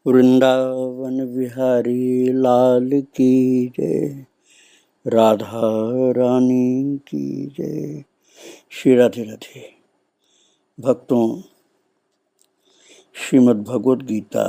वृंदावन बिहारी लाल की जय। राधा रानी की जय। श्री राधे राधे। भक्तों, श्रीमद् भगवद गीता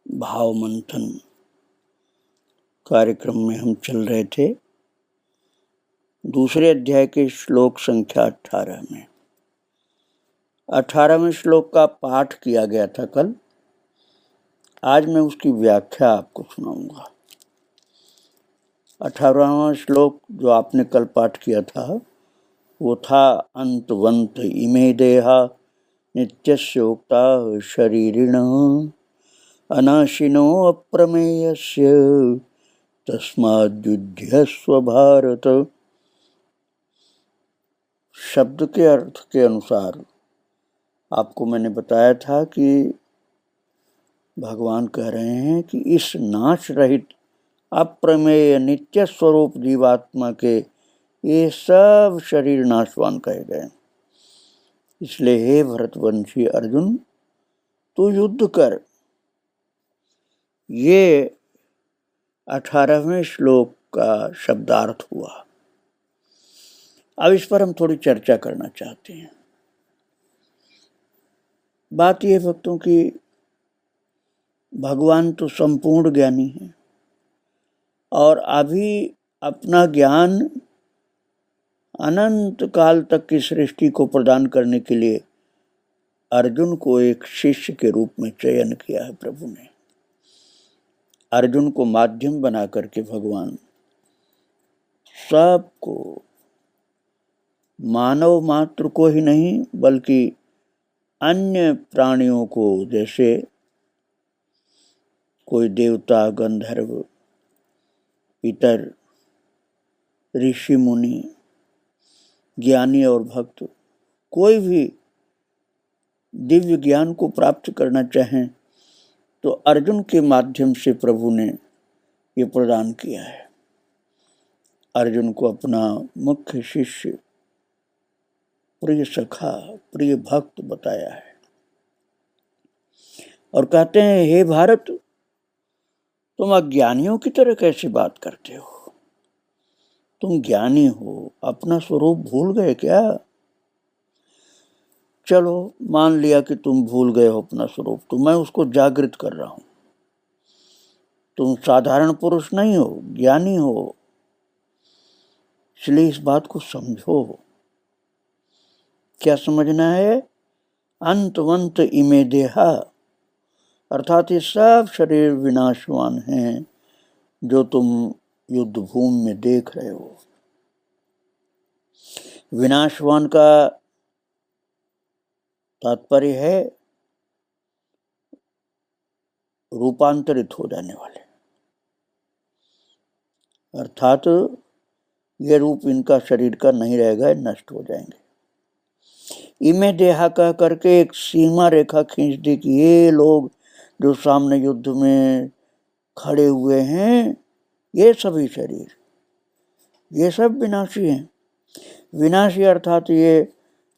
भाव मंथन कार्यक्रम में हम चल रहे थे दूसरे अध्याय के श्लोक संख्या 18 में। 18वें श्लोक का पाठ किया गया था कल। आज मैं उसकी व्याख्या आपको सुनाऊंगा। 18वां श्लोक जो आपने कल पाठ किया था वो था अंतवंत इमे देहा नित्यस्य उक्ता शरीरिण अनाशिनो अप्रमेयस्य तस्माद्युध्यस्व भारत। शब्द के अर्थ के अनुसार आपको मैंने बताया था कि भगवान कह रहे हैं कि इस नाश रहित अप्रमेय नित्य स्वरूप जीवात्मा के ये सब शरीर नाशवान कहे गए। इसलिए हे भरतवंशी अर्जुन, तू युद्ध कर। ये 18वें श्लोक का शब्दार्थ हुआ। अब इस पर हम थोड़ी चर्चा करना चाहते हैं। बात यह भक्तों की भगवान तो संपूर्ण ज्ञानी है और अभी अपना ज्ञान अनंत काल तक की सृष्टि को प्रदान करने के लिए अर्जुन को एक शिष्य के रूप में चयन किया है प्रभु ने। अर्जुन को माध्यम बना करके भगवान सबको, मानव मात्र को ही नहीं बल्कि अन्य प्राणियों को, जैसे कोई देवता, गंधर्व, इतर ऋषि मुनि, ज्ञानी और भक्त, कोई भी दिव्य ज्ञान को प्राप्त करना चाहें तो अर्जुन के माध्यम से प्रभु ने ये प्रदान किया है। अर्जुन को अपना मुख्य शिष्य, प्रिय सखा, प्रिय भक्त बताया है और कहते हैं, हे भारत, तुम अज्ञानियों की तरह कैसी बात करते हो? तुम ज्ञानी हो, अपना स्वरूप भूल गए क्या? चलो मान लिया कि तुम भूल गए हो अपना स्वरूप, तो मैं उसको जागृत कर रहा हूं। तुम साधारण पुरुष नहीं हो, ज्ञानी हो, इसलिए इस बात को समझो। क्या समझना है? अंतवंत इमे देहा, अर्थात ये सब शरीर विनाशवान हैं जो तुम युद्ध भूमि में देख रहे हो। विनाशवान का तात्पर्य है रूपांतरित हो जाने वाले, अर्थात ये रूप इनका शरीर का नहीं रहेगा, नष्ट हो जाएंगे। इमे देहा कह करके एक सीमा रेखा खींच दी कि ये लोग जो सामने युद्ध में खड़े हुए हैं, ये सभी शरीर, ये सब विनाशी हैं। विनाशी अर्थात ये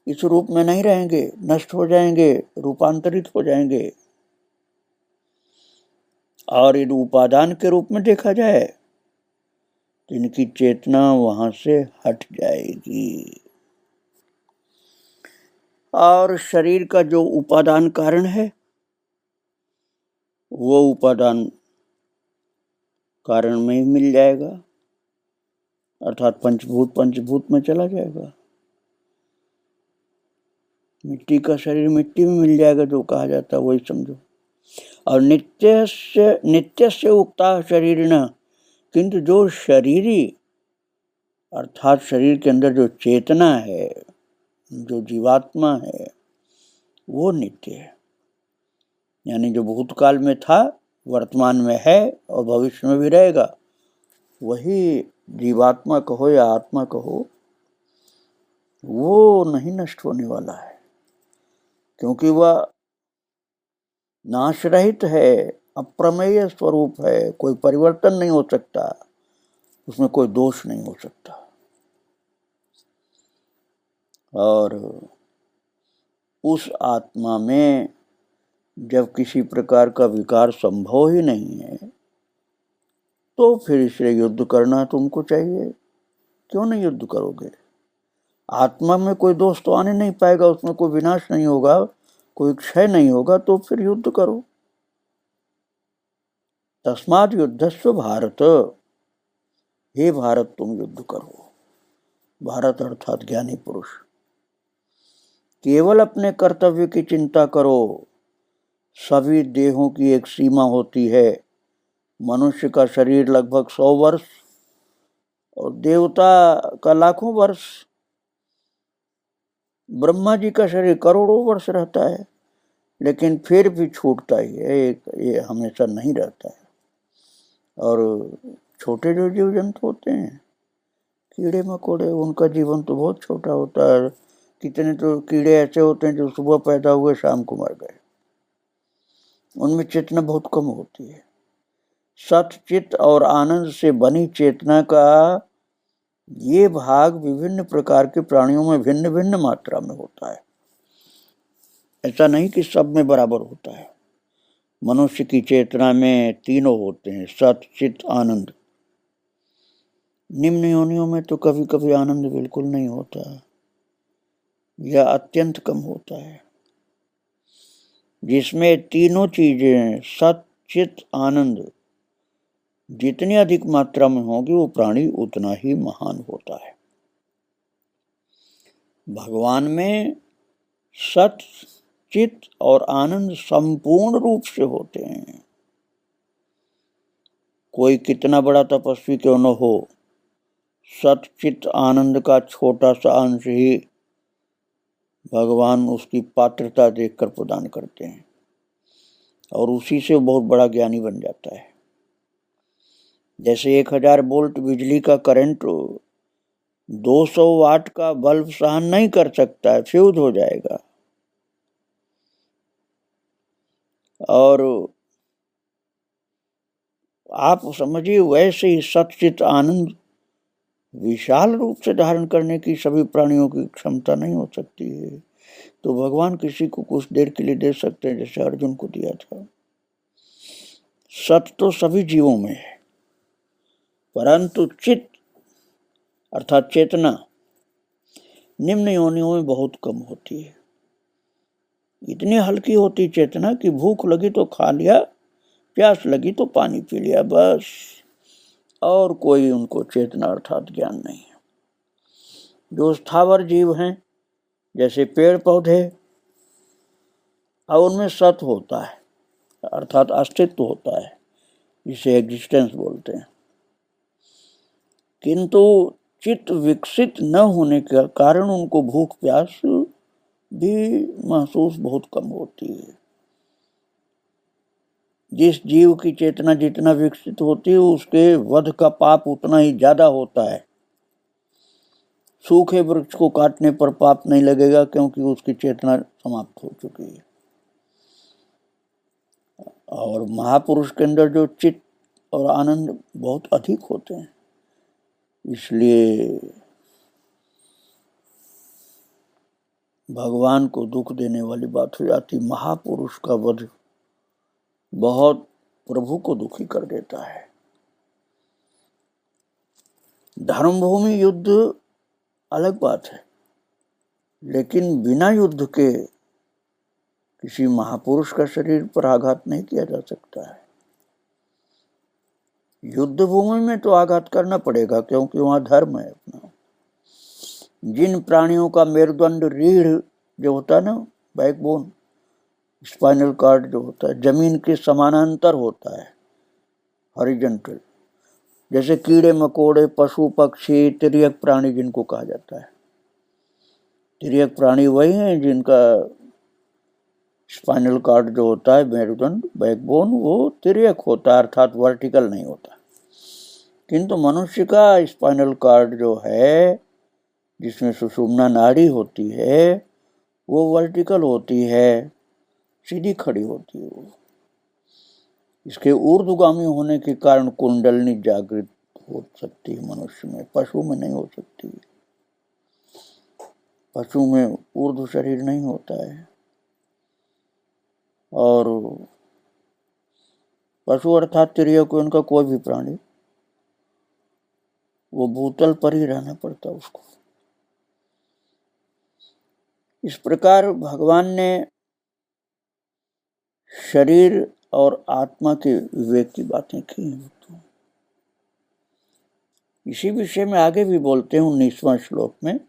इस रूप में नहीं रहेंगे, नष्ट हो जाएंगे, रूपांतरित हो जाएंगे। और इन उपादान के रूप में देखा जाए तो इनकी चेतना वहां से हट जाएगी। और शरीर का जो उपादान कारण है वो उपादान कारण में ही मिल जाएगा, अर्थात पंचभूत में चला जाएगा। मिट्टी का शरीर मिट्टी में मिल जाएगा, जो कहा जाता है वही समझो। और नित्य से उक्ता शरीरिण, किंतु जो शरीरी अर्थात शरीर के अंदर जो चेतना है, जो जीवात्मा है, वो नित्य है। यानी जो भूतकाल में था, वर्तमान में है और भविष्य में भी रहेगा, वही जीवात्मा कहो या आत्मा कहो, वो नहीं नष्ट होने वाला है, क्योंकि वह नाश रहित है, अप्रमेय स्वरूप है। कोई परिवर्तन नहीं हो सकता, उसमें कोई दोष नहीं हो सकता। और उस आत्मा में जब किसी प्रकार का विकार संभव ही नहीं है तो फिर इसलिए युद्ध करना तुमको चाहिए। क्यों नहीं युद्ध करोगे? आत्मा में कोई दोष तो आने नहीं पाएगा, उसमें कोई विनाश नहीं होगा, कोई क्षय नहीं होगा, तो फिर युद्ध करो। तस्मात् युद्धस्व भारत, हे भारत तुम युद्ध करो। भारत अर्थात ज्ञानी पुरुष। केवल अपने कर्तव्य की चिंता करो। सभी देहों की एक सीमा होती है। मनुष्य का शरीर लगभग 100 वर्ष और देवता का लाखों वर्ष, ब्रह्मा जी का शरीर करोड़ों वर्ष रहता है, लेकिन फिर भी छूटता ही है, ये हमेशा नहीं रहता है। और छोटे जो जीव जंतु होते हैं, कीड़े मकोड़े, उनका जीवन तो बहुत छोटा होता है। कितने तो कीड़े ऐसे होते हैं जो सुबह पैदा हुए शाम को मर गए, उनमें चेतना बहुत कम होती है। सत चित और आनंद से बनी चेतना का ये भाग विभिन्न प्रकार के प्राणियों में भिन्न भिन्न मात्रा में होता है। ऐसा नहीं कि सब में बराबर होता है। मनुष्य की चेतना में तीनों होते हैं, सत चित आनंद। निम्न योनियों में तो कभी कभी आनंद बिल्कुल नहीं होता या अत्यंत कम होता है। जिसमें तीनों चीजें सत चित आनंद जितनी अधिक मात्रा में होगी वो प्राणी उतना ही महान होता है। भगवान में सत चित और आनंद संपूर्ण रूप से होते हैं। कोई कितना बड़ा तपस्वी क्यों न हो, सत चित आनंद का छोटा सा अंश ही भगवान उसकी पात्रता देखकर प्रदान करते हैं और उसी से बहुत बड़ा ज्ञानी बन जाता है। जैसे 1000 वोल्ट बिजली का करंट 200 वाट का बल्ब सहन नहीं कर सकता है, फ्यूज हो जाएगा। और आप समझिए वैसे ही सच्चित आनंद विशाल रूप से धारण करने की सभी प्राणियों की क्षमता नहीं हो सकती है। तो भगवान किसी को कुछ देर के लिए दे सकते हैं, जैसे अर्जुन को दिया था। सत तो सभी जीवों में है, परंतु चित अर्थात चेतना निम्न योनियों में बहुत कम होती है। इतनी हल्की होती चेतना कि भूख लगी तो खा लिया, प्यास लगी तो पानी पी लिया, बस। और कोई उनको चेतना अर्थात ज्ञान नहीं है। जो स्थावर जीव हैं जैसे पेड़ पौधे, और उनमें सत होता है अर्थात अस्तित्व होता है, जिसे एग्जिस्टेंस बोलते हैं। किंतु चित्त विकसित न होने के कारण उनको भूख प्यास भी महसूस बहुत कम होती है। जिस जीव की चेतना जितना विकसित होती है उसके वध का पाप उतना ही ज्यादा होता है। सूखे वृक्ष को काटने पर पाप नहीं लगेगा क्योंकि उसकी चेतना समाप्त हो चुकी है। और महापुरुष के अंदर जो चित्त और आनंद बहुत अधिक होते हैं, इसलिए भगवान को दुख देने वाली बात हो जाती। महापुरुष का वध बहुत प्रभु को दुखी कर देता है। धर्मभूमि युद्ध अलग बात है, लेकिन बिना युद्ध के किसी महापुरुष का शरीर पर आघात नहीं किया जा सकता है। युद्ध भूमि में तो आघात करना पड़ेगा क्योंकि वहां धर्म है अपना। जिन प्राणियों का मेरुदंड रीढ़ जो होता है ना, बैकबोन, स्पाइनल कार्ड जो होता है, जमीन के समानांतर होता है, हॉरिजॉन्टल, जैसे कीड़े मकोड़े, पशु पक्षी, तिर्यक प्राणी जिनको कहा जाता है। तिर्यक प्राणी वही हैं जिनका स्पाइनल कार्ड जो होता है, मेरुदंड, बैकबोन, वो तिर्यक होता है अर्थात वर्टिकल नहीं होता। किंतु मनुष्य का स्पाइनल कार्ड जो है, जिसमें सुषुम्ना नाड़ी होती है, वो वर्टिकल होती है, सीधी खड़ी होती है। वो इसके ऊर्ध्वगामी होने के कारण कुंडलनी जागृत हो सकती है मनुष्य में, पशु में नहीं हो सकती। पशु में ऊर्ध्व शरीर नहीं होता है। और पशु अर्थात तिर्यक उनका कोई भी प्राणी, वो भूतल पर ही रहना पड़ता उसको। इस प्रकार भगवान ने शरीर और आत्मा के विवेक की बातें की हैं। इसी विषय में आगे भी बोलते हैं 19वां श्लोक में,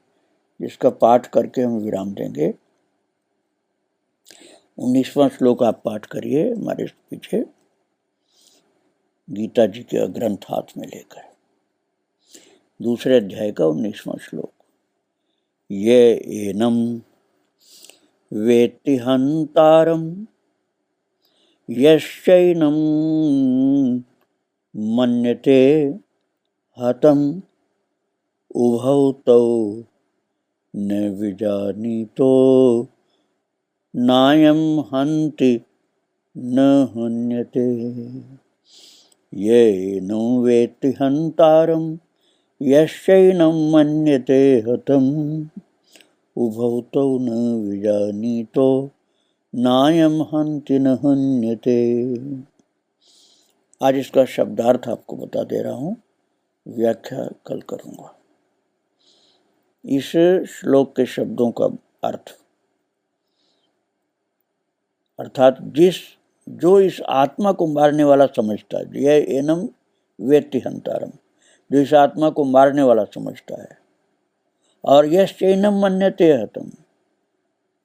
जिसका पाठ करके हम विराम देंगे। 19वां श्लोक आप पाठ करिए हमारे पीछे, गीता जी के ग्रंथ हाथ में लेकर। दूसरे अध्याय का 19वां श्लोक। ये एनम वेत्ति हंतारम यश्चैनम मन्यते हतम उभौ तौ न विजानीतो नायम हन्ति न हन्यते। ये नो वेत्ति हंतारम यश्चैनं मन्यते हतम उभौ तौ न विजानीतो नायम हन्ति न हन्यते। आज इसका शब्दार्थ आपको बता दे रहा हूँ, व्याख्या कल करूँगा। इस श्लोक के शब्दों का अर्थ, अर्थात जो इस आत्मा को मारने वाला समझता है, यह एनम वेत्ति हंतारम, जो इस आत्मा को मारने वाला समझता है, और यश चैनम मन्यते हतम,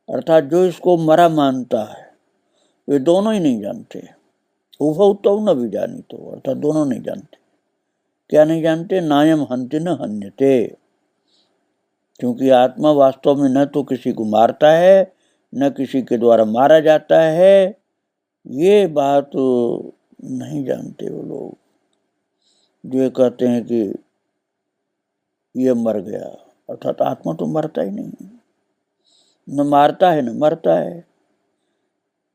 अर्थात जो इसको मरा मानता है, वे दोनों ही नहीं जानते। उभौ तौ न विजानीतो, अर्थात दोनों नहीं जानते। क्या नहीं जानते? नायम हन्ति न हन्यते, क्योंकि आत्मा वास्तव में न तो किसी को मारता है, न किसी के द्वारा मारा जाता है। ये बात नहीं जानते वो लोग, जो ये कहते हैं कि ये मर गया, अर्थात आत्मा तो मरता ही नहीं, न मारता है न मरता है।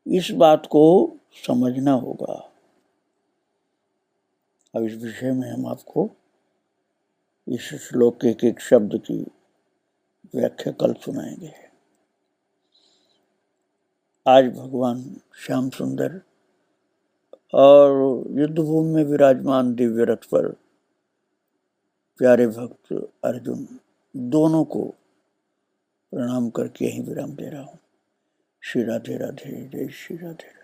इस बात को समझना होगा। अब इस विषय में हम आपको इस श्लोक के एक शब्द की व्याख्या कल सुनाएंगे। आज भगवान श्याम सुंदर और युद्धभूमि में विराजमान दिव्य रथ पर प्यारे भक्त अर्जुन, दोनों को प्रणाम करके यही विराम दे रहा हूँ। श्री राधे राधे, जय श्री राधे।